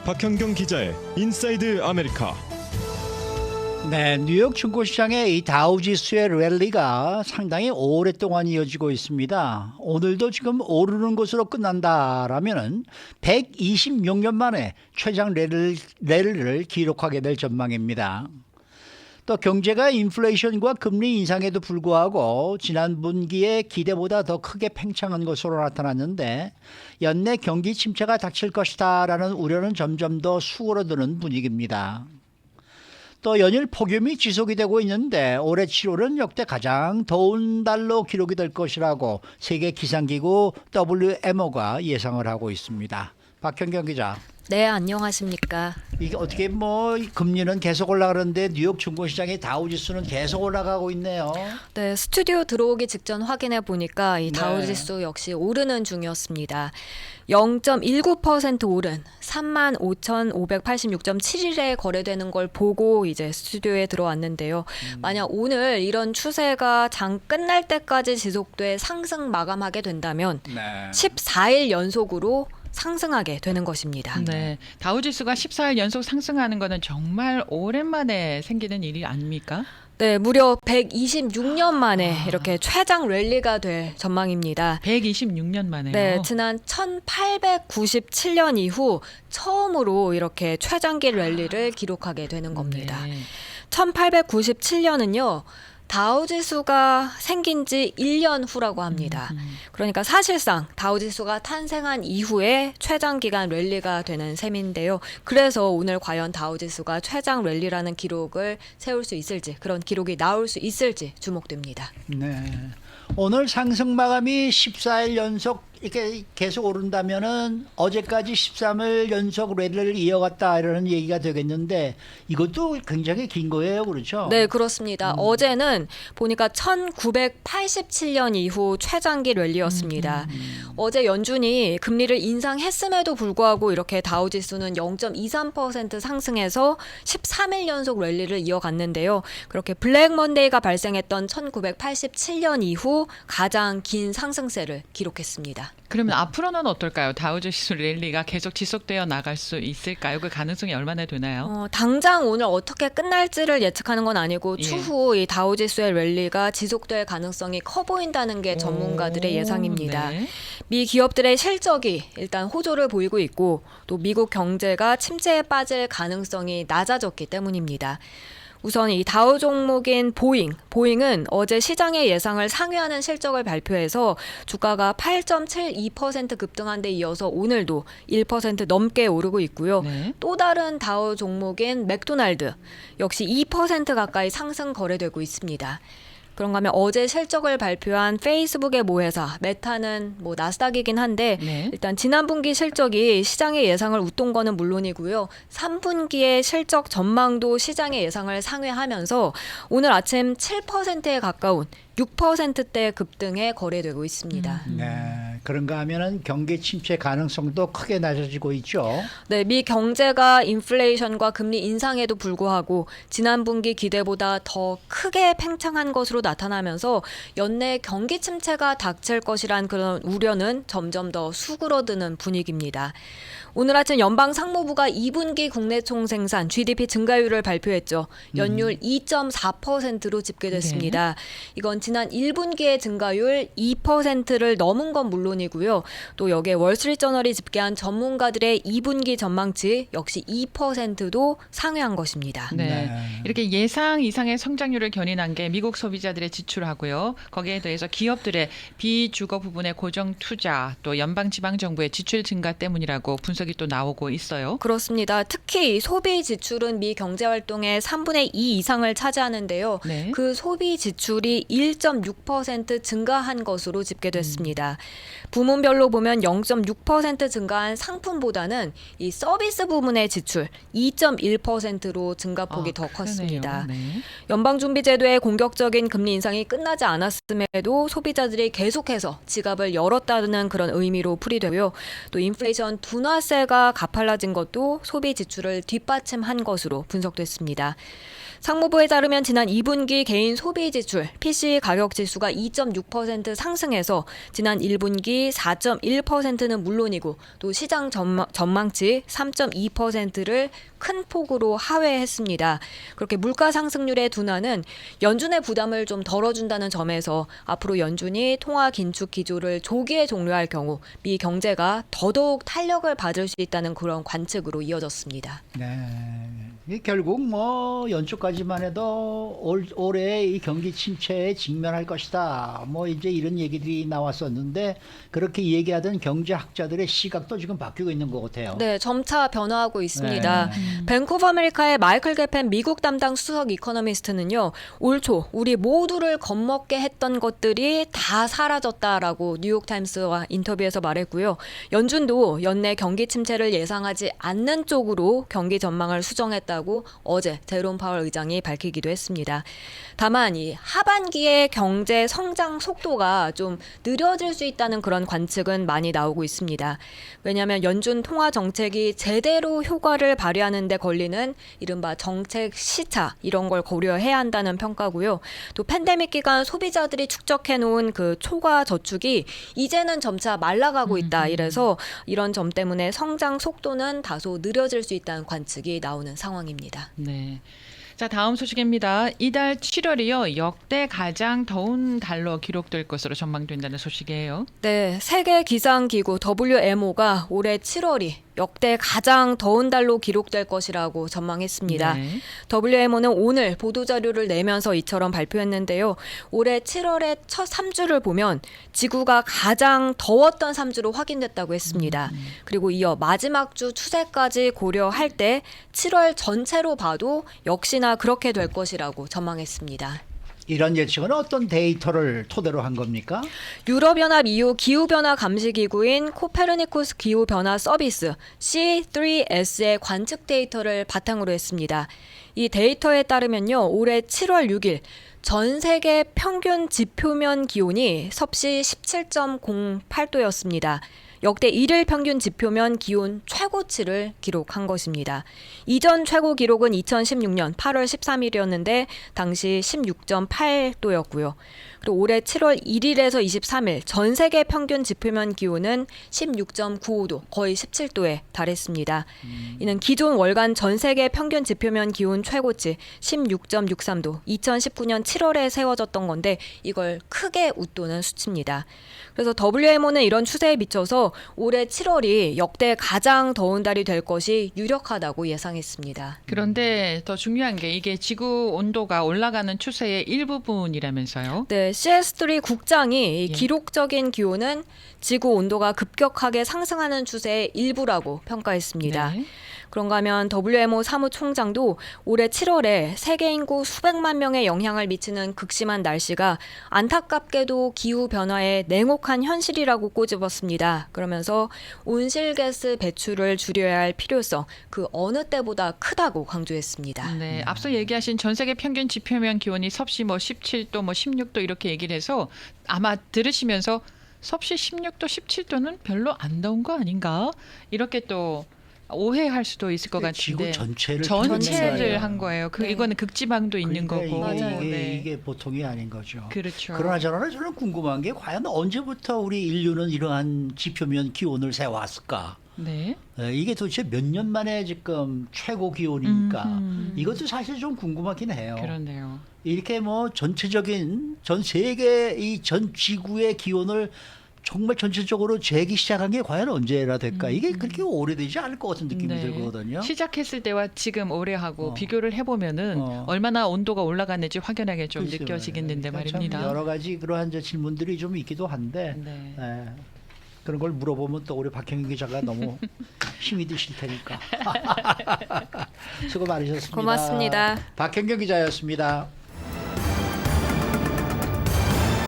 박현경 기자의 인사이드 아메리카. 네, 뉴욕 증권시장의 이 다우지수의 랠리가 상당히 오랫동안 이어지고 있습니다. 오늘도 지금 오르는 것으로 끝난다라면은 126년 만에 최장 랠리를 기록하게 될 전망입니다. 또 경제가 인플레이션과 금리 인상에도 불구하고 지난 분기에 기대보다 더 크게 팽창한 것으로 나타났는데 연내 경기 침체가 닥칠 것이다라는 우려는 점점 더 수그러드는 분위기입니다. 또 연일 폭염이 지속이 되고 있는데 올해 7월은 역대 가장 더운 달로 기록이 될 것이라고 세계 기상기구 WMO가 예상을 하고 있습니다. 박현경 기자. 네, 안녕하십니까. 이게 어떻게 금리는 계속 올라가는데 뉴욕 증권시장의 다우지수는 계속 올라가고 있네요. 네, 스튜디오 들어오기 직전 확인해 보니까 이 네. 다우지수 역시 오르는 중이었습니다. 0.19% 오른 35,586.7일에 거래되는 걸 보고 이제 스튜디오에 들어왔는데요. 만약 오늘 이런 추세가 장 끝날 때까지 지속돼 상승 마감하게 된다면 네. 14일 연속으로 상승하게 되는 것입니다. 네, 다우지수가 14일 연속 상승하는 것은 정말 오랜만에 생기는 일이 아닙니까? 네, 무려 126년 만에 이렇게 최장 랠리가 될 전망입니다. 126년 만에요. 네, 지난 1897년 이후 처음으로 이렇게 최장기 랠리를 기록하게 되는 겁니다. 네. 1897년은요. 다우지수가 생긴 지 1년 후라고 합니다. 그러니까 사실상 다우지수가 탄생한 이후에 최장 기간 랠리가 되는 셈인데요. 그래서 오늘 과연 다우지수가 최장 랠리라는 기록을 세울 수 있을지, 그런 기록이 나올 수 있을지 주목됩니다. 네. 오늘 상승 마감이 14일 연속 이렇게 계속 오른다면은 어제까지 13일 연속 랠리를 이어갔다 이러는 얘기가 되겠는데 이것도 굉장히 긴 거예요, 그렇죠? 네, 그렇습니다. 어제는 보니까 1987년 이후 최장기 랠리였습니다. 어제 연준이 금리를 인상했음에도 불구하고 이렇게 다우지수는 0.23% 상승해서 13일 연속 랠리를 이어갔는데요. 그렇게 블랙 먼데이가 발생했던 1987년 이후 가장 긴 상승세를 기록했습니다. 그러면 앞으로는 어떨까요? 다우지수 랠리가 계속 지속되어 나갈 수 있을까요? 그 가능성이 얼마나 되나요? 당장 오늘 어떻게 끝날지를 예측하는 건 아니고 예. 추후 이 다우지수의 랠리가 지속될 가능성이 커 보인다는 게 전문가들의 예상입니다. 네. 미 기업들의 실적이 일단 호조를 보이고 있고 또 미국 경제가 침체에 빠질 가능성이 낮아졌기 때문입니다. 우선 이 다우 종목인 보잉은 어제 시장의 예상을 상회하는 실적을 발표해서 주가가 8.72% 급등한 데 이어서 오늘도 1% 넘게 오르고 있고요. 네. 또 다른 다우 종목인 맥도날드 역시 2% 가까이 상승 거래되고 있습니다. 그런가 하면 어제 실적을 발표한 페이스북의 모회사 메타는 나스닥이긴 한데 네. 일단 지난 분기 실적이 시장의 예상을 웃돈 거는 물론이고요. 3분기의 실적 전망도 시장의 예상을 상회하면서 오늘 아침 7%에 가까운 6%대 급등에 거래되고 있습니다. 네. 그런가 하면은 경기 침체 가능성도 크게 낮아지고 있죠. 네, 미 경제가 인플레이션과 금리 인상에도 불구하고 지난 분기 기대보다 더 크게 팽창한 것으로 나타나면서 연내 경기 침체가 닥칠 것이란 그런 우려는 점점 더 수그러드는 분위기입니다. 오늘 아침 연방상무부가 2분기 국내 총생산 GDP 증가율을 발표했죠. 연율 2.4%로 집계됐습니다. 이건 지난 1분기의 증가율 2%를 넘은 건 물론이고요. 또 여기에 월스트리트저널이 집계한 전문가들의 2분기 전망치 역시 2%도 상회한 것입니다. 네. 네. 이렇게 예상 이상의 성장률을 견인한 게 미국 소비자들의 지출하고요. 거기에 더해서 기업들의 비주거 부분의 고정 투자 또 연방 지방 정부의 지출 증가 때문이라고 분석이 또 나오고 있어요. 그렇습니다. 특히 소비 지출은 미 경제 활동의 3분의 2 이상을 차지하는데요. 네. 그 소비 지출이 1.6% 증가한 것으로 집계됐습니다. 부문별로 보면 0.6% 증가한 상품보다는 이 서비스 부문의 지출 2.1%로 증가폭이 더 컸습니다. 그러네요. 네. 연방준비제도의 공격적인 금리 인상이 끝나지 않았음에도 소비자들이 계속해서 지갑을 열었다는 그런 의미로 풀이되고요. 또 인플레이션 둔화세가 가팔라진 것도 소비 지출을 뒷받침한 것으로 분석됐습니다. 상무부에 따르면 지난 2분기 개인 소비 지출, PC 가격 지수가 2.6% 상승해서 지난 1분기 4.1%는 물론이고 또 시장 전망치 3.2%를 큰 폭으로 하회했습니다. 그렇게 물가 상승률의 둔화는 연준의 부담을 좀 덜어준다는 점에서 앞으로 연준이 통화 긴축 기조를 조기에 종료할 경우 미 경제가 더더욱 탄력을 받을 수 있다는 그런 관측으로 이어졌습니다. 네. 이 결국 뭐 연초까지만 해도 올해 이 경기 침체에 직면할 것이다. 뭐 이제 이런 얘기들이 나왔었는데 그렇게 얘기하던 경제학자들의 시각도 지금 바뀌고 있는 것 같아요. 네, 점차 변화하고 있습니다. 네. 뱅크 오브 아메리카의 마이클 게펜 미국 담당 수석 이코노미스트는요. 올 초 우리 모두를 겁먹게 했던 것들이 다 사라졌다라고 뉴욕타임스와 인터뷰에서 말했고요. 연준도 연내 경기 침체를 예상하지 않는 쪽으로 경기 전망을 수정했다고 어제 제롬 파월 의장이 밝히기도 했습니다. 다만 이 하반기의 경제 성장 속도가 좀 느려질 수 있다는 그런 관측은 많이 나오고 있습니다. 왜냐하면 연준 통화 정책이 제대로 효과를 발휘하는 데 걸리는 이른바 정책 시차 이런 걸 고려해야 한다는 평가고요. 또 팬데믹 기간 소비자들이 축적해 놓은 그 초과 저축이 이제는 점차 말라가고 있다. 이래서 이런 점 때문에 성장 속도는 다소 느려질 수 있다는 관측이 나오는 상황입니다. 네. 자, 다음 소식입니다. 이달 7월이요. 역대 가장 더운 달로 기록될 것으로 전망된다는 소식이에요. 네, 세계 기상 기구 WMO가 올해 7월이 역대 가장 더운 달로 기록될 것이라고 전망했습니다. 네. WMO는 오늘 보도자료를 내면서 이처럼 발표했는데요. 올해 7월의 첫 3주를 보면 지구가 가장 더웠던 3주로 확인됐다고 했습니다. 그리고 이어 마지막 주 추세까지 고려할 때 7월 전체로 봐도 역시나 그렇게 될 것이라고 전망했습니다. 이런 예측은 어떤 데이터를 토대로 한 겁니까? 유럽연합 EU 기후변화 감시기구인 코페르니쿠스 기후변화 서비스 C3S의 관측 데이터를 바탕으로 했습니다. 이 데이터에 따르면요. 올해 7월 6일 전 세계 평균 지표면 기온이 섭씨 17.08도였습니다. 역대 1일 평균 지표면 기온 최고치를 기록한 것입니다. 이전 최고 기록은 2016년 8월 13일이었는데 당시 16.8도였고요. 그리고 올해 7월 1일에서 23일 전 세계 평균 지표면 기온은 16.95도, 거의 17도에 달했습니다. 이는 기존 월간 전 세계 평균 지표면 기온 최고치 16.63도, 2019년 7월에 세워졌던 건데 이걸 크게 웃도는 수치입니다. 그래서 WMO는 이런 추세에 비춰서 올해 7월이 역대 가장 더운 달이 될 것이 유력하다고 예상했습니다. 그런데 더 중요한 게 이게 지구 온도가 올라가는 추세의 일부분이라면서요? 네, CS3 국장이 이 예. 기록적인 기온은 지구 온도가 급격하게 상승하는 추세의 일부라고 평가했습니다. 네. 그런가 하면 WMO 사무총장도 올해 7월에 세계 인구 수백만 명에 영향을 미치는 극심한 날씨가 안타깝게도 기후변화의 냉혹한 현실이라고 꼬집었습니다. 그러면서 온실가스 배출을 줄여야 할 필요성 그 어느 때보다 크다고 강조했습니다. 네, 앞서 얘기하신 전 세계 평균 지표면 기온이 섭씨 뭐 17도, 뭐 16도 이렇게 얘기를 해서 아마 들으시면서 섭씨 16도, 17도는 별로 안 더운 거 아닌가? 이렇게 또 오해할 수도 있을 것 같은데 지구 전체를 전체를 한 거예요. 네. 이거는 극지방도 있는 그러니까 거고. 맞아요. 이게 보통이 아닌 거죠. 그렇죠. 그러나 저는 궁금한 게 과연 언제부터 우리 인류는 이러한 지표면 기온을 세웠을까? 네. 이게 도대체 몇 년 만에 지금 최고 기온이니까 음흠. 이것도 사실 좀 궁금하긴 해요. 그렇네요. 이렇게 뭐 전체적인 전 세계 이 전 지구의 기온을 정말 전체적으로 재기 시작한 게 과연 언제라 될까? 이게 그렇게 오래되지 않을 것 같은 느낌이 네. 들거든요. 시작했을 때와 지금 올해하고 어. 비교를 해보면은 얼마나 온도가 올라갔는지 확연하게 좀 글쎄요. 느껴지겠는데 그러니까 참 말입니다. 여러 가지 그러한 저 질문들이 좀 있기도 한데 네. 예, 그런 걸 물어보면 또 우리 박형인 기자가 너무 힘이 드실 테니까. 수고 많으셨습니다. 고맙습니다. 박형경 기자였습니다.